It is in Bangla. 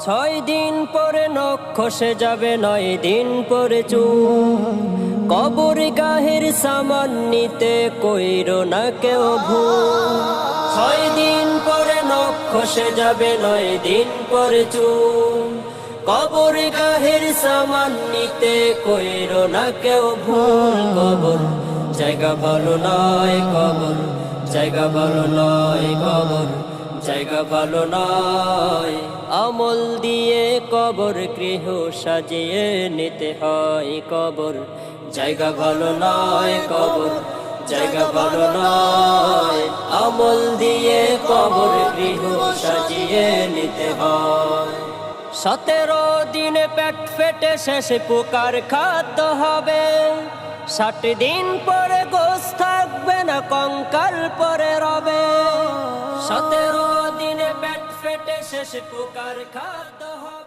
6 দিন পরে নখ খসে যাবে, 9 দিন পরে চুল। কবর গাহের সামান নিতে কইরো না কেউ ভুল। 6 দিন পরে নখ খসে যাবে, 9 দিন পরে চুল। কবর গাহের সামান নিতে কইরো না কেউ ভুল। কবর জায়গা ভালো নয়, কবর জায়গা ভালো নয়, কবর জায়গা ভালো নয়। আমল দিয়ে কবর গৃহ সাজিয়ে নিতে হয়। কবর জায়গা ভালো নয়, কবর জায়গা ভালো নয়। আমল দিয়ে কবর গৃহ সাজিয়ে নিতে হয়। 17 দিনে পেট ফেটে শেষে পোকার খাদ্য হবে। 60 দিন পরে গোশ থাকবে না, কঙ্কাল পরে রবে। 17 দিনে পেট ফেটে শেষে পোকার খাদ্য হবে।